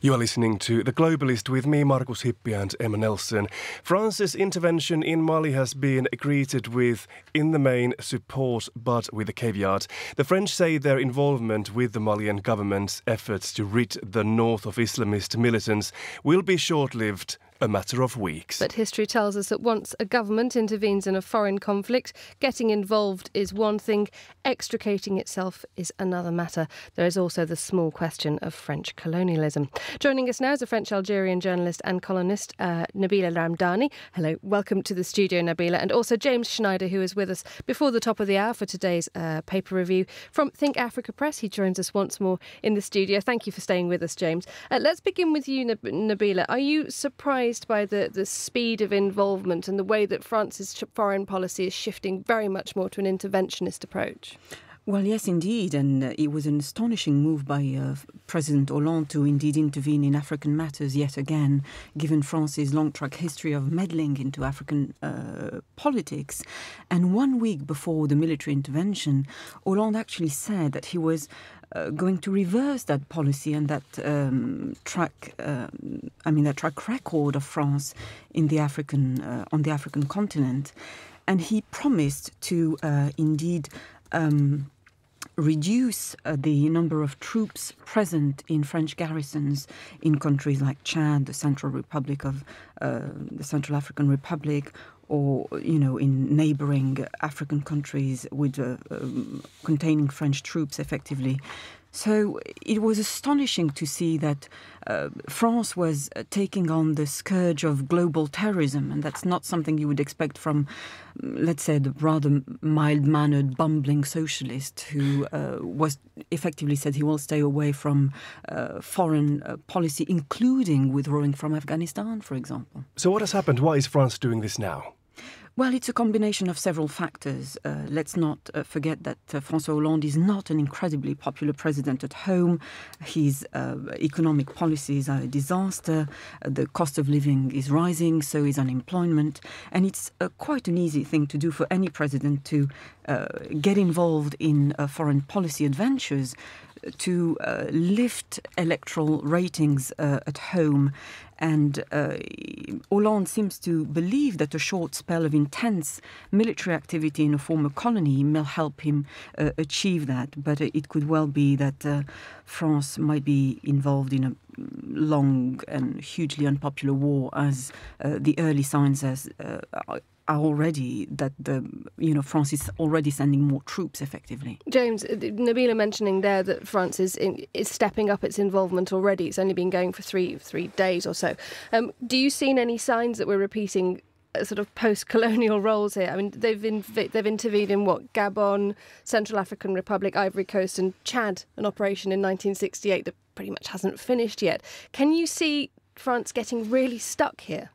You are listening to The Globalist with me, Markus Hippi, and Emma Nelson. France's intervention in Mali has been greeted with, in the main, support, but with a caveat. The French say their involvement with the Malian government's efforts to rid the north of Islamist militants will be short-lived, a matter of weeks. But history tells us that once a government intervenes in a foreign conflict, getting involved is one thing, extricating itself is another matter. There is also the small question of French colonialism. Joining us now is a French-Algerian journalist and columnist, Nabila Ramdani. Hello, welcome to the studio, Nabila. And also James Schneider, who is with us before the top of the hour for today's paper review. From Think Africa Press, he joins us once more in the studio. Thank you for staying with us, James. Let's begin with you, Nabila. Are you surprised by the speed of involvement and the way that France's foreign policy is shifting very much more to an interventionist approach? Well, yes, indeed. And it was an astonishing move by President Hollande to indeed intervene in African matters yet again, given France's long track history of meddling into African politics. And 1 week before the military intervention, Hollande actually said that he was going to reverse that policy and that track record of France in the on the African continent. And he promised to indeed reduce the number of troops present in French garrisons in countries like Chad, the Central African Republic, or, in neighbouring African countries with containing French troops effectively. So it was astonishing to see that France was taking on the scourge of global terrorism, and that's not something you would expect from, let's say, the rather mild-mannered, bumbling socialist who was effectively said he will stay away from foreign policy, including withdrawing from Afghanistan, for example. So what has happened? Why is France doing this now? Well, it's a combination of several factors. Let's not forget that François Hollande is not an incredibly popular president at home. His economic policies are a disaster. The cost of living is rising, so is unemployment. And it's quite an easy thing to do for any president to get involved in foreign policy adventures to lift electoral ratings at home. And Hollande seems to believe that a short spell of intense military activity in a former colony may help him achieve that. But it could well be that France might be involved in a long and hugely unpopular war, as the early signs are already that France is already sending more troops effectively. James, Nabila mentioning there that France is stepping up its involvement already. It's only been going for three days or so. Do you see any signs that we're repeating sort of post-colonial roles here? I mean, they've intervened in Gabon, Central African Republic, Ivory Coast, and Chad, an operation in 1968 that pretty much hasn't finished yet. Can you see France getting really stuck here?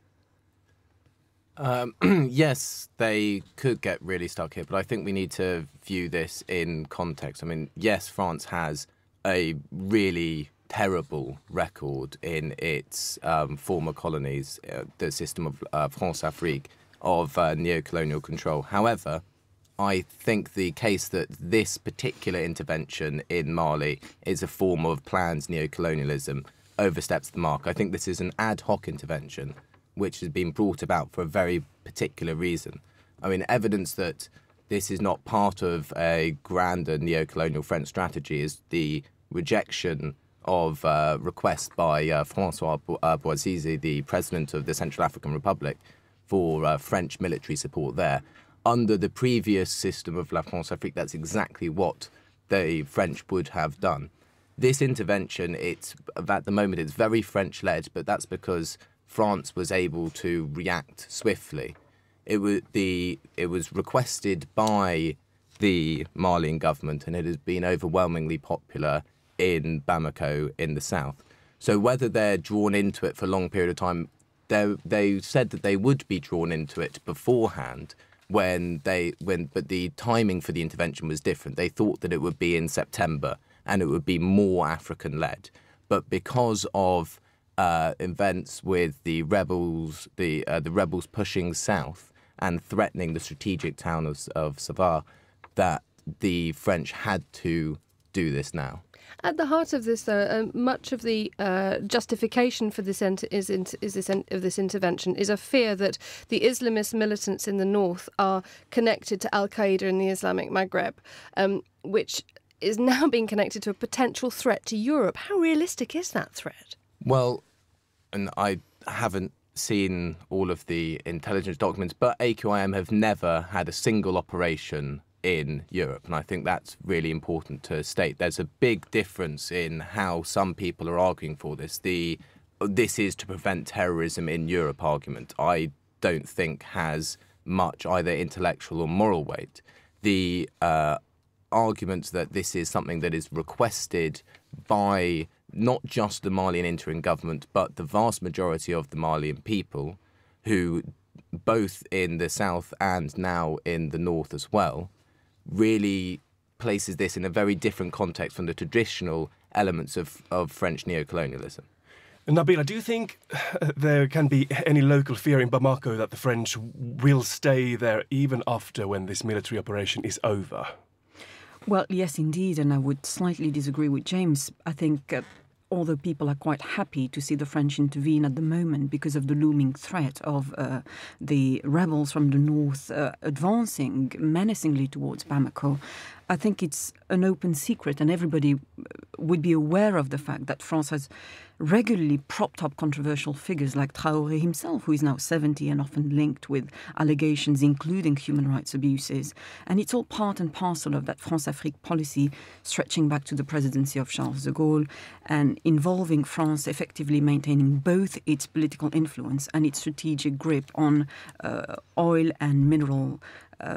Yes, they could get really stuck here, but I think we need to view this in context. I mean, yes, France has a really terrible record in its former colonies, the system of France-Afrique, of neo-colonial control. However, I think the case that this particular intervention in Mali is a form of planned neo-colonialism oversteps the mark. I think this is an ad hoc intervention which has been brought about for a very particular reason. I mean, evidence that this is not part of a grander neo-colonial French strategy is the rejection of requests by François Bozize, the president of the Central African Republic, for French military support there. Under the previous system of La France-Afrique, that's exactly what the French would have done. This intervention, at the moment, it's very French-led, but that's because France was able to react swiftly. It was requested by the Malian government, and it has been overwhelmingly popular in Bamako in the south. So whether they're drawn into it for a long period of time, they said that they would be drawn into it beforehand, but the timing for the intervention was different. They thought that it would be in September and it would be more African-led. But because of events with the rebels pushing south and threatening the strategic town of Savart, that the French had to do this now. At the heart of this, though, much of the justification for this intervention is a fear that the Islamist militants in the north are connected to Al-Qaeda in the Islamic Maghreb, which is now being connected to a potential threat to Europe. How realistic is that threat? Well, and I haven't seen all of the intelligence documents, but AQIM have never had a single operation in Europe, and I think that's really important to state. There's a big difference in how some people are arguing for this. This is to prevent terrorism in Europe argument, I don't think has much either intellectual or moral weight. The argument that this is something that is requested by not just the Malian interim government, but the vast majority of the Malian people, who both in the south and now in the north as well, really places this in a very different context from the traditional elements of French neocolonialism. Nabila, do you think there can be any local fear in Bamako that the French will stay there even after when this military operation is over? Well, yes, indeed, and I would slightly disagree with James. I think although people are quite happy to see the French intervene at the moment because of the looming threat of the rebels from the north advancing menacingly towards Bamako, I think it's an open secret, and everybody would be aware of the fact that France has regularly propped up controversial figures like Traoré himself, who is now 70 and often linked with allegations including human rights abuses. And it's all part and parcel of that France-Afrique policy stretching back to the presidency of Charles de Gaulle and involving France effectively maintaining both its political influence and its strategic grip on oil and mineral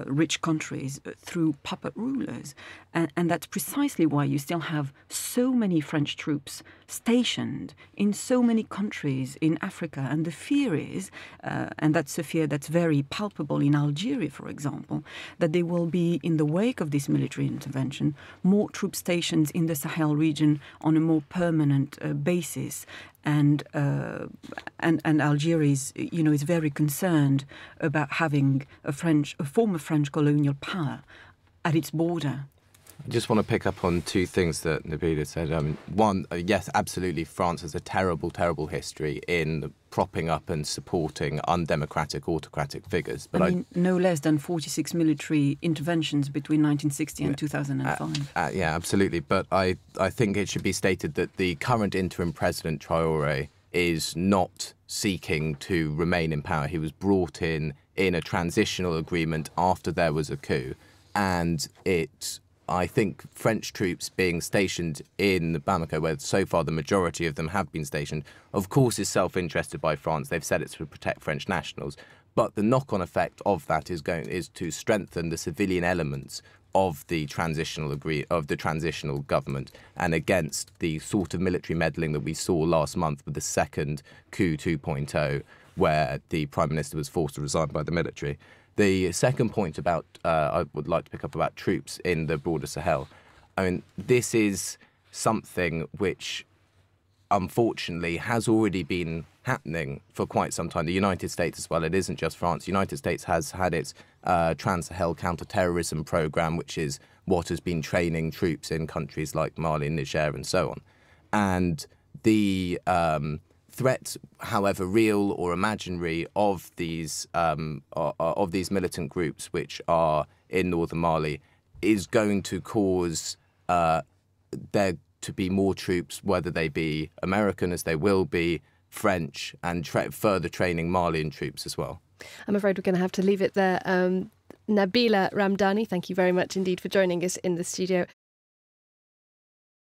rich countries through puppet rulers. And that's precisely why you still have so many French troops stationed in so many countries in Africa. And the fear is, and that's a fear that's very palpable in Algeria, for example, that there will be, in the wake of this military intervention, more troop stations in the Sahel region on a more permanent basis. And Algeria is, is very concerned about having a former French colonial power at its border. I just want to pick up on two things that Nabila said. One, yes, absolutely, France has a terrible, terrible history in propping up and supporting undemocratic, autocratic figures. But I mean, no less than 46 military interventions between 1960 and 2005. Yeah, absolutely. But I think it should be stated that the current interim president, Traoré, is not seeking to remain in power. He was brought in a transitional agreement after there was a coup. And I think French troops being stationed in Bamako, where so far the majority of them have been stationed, of course is self-interested by France. They've said it's to protect French nationals. But the knock-on effect of that is to strengthen the civilian elements of the transitional government and against the sort of military meddling that we saw last month with the second coup 2.0, where the Prime Minister was forced to resign by the military. The second point about I would like to pick up about troops in the broader Sahel. I mean, this is something which, unfortunately, has already been happening for quite some time. The United States as well. It isn't just France. The United States has had its Trans-Sahel counter-terrorism program, which is what has been training troops in countries like Mali, Niger, and so on. And the threat, however real or imaginary, of these militant groups which are in northern Mali is going to cause there to be more troops, whether they be American, as they will be, French, and further training Malian troops as well. I'm afraid we're going to have to leave it there. Nabila Ramdani, thank you very much indeed for joining us in the studio.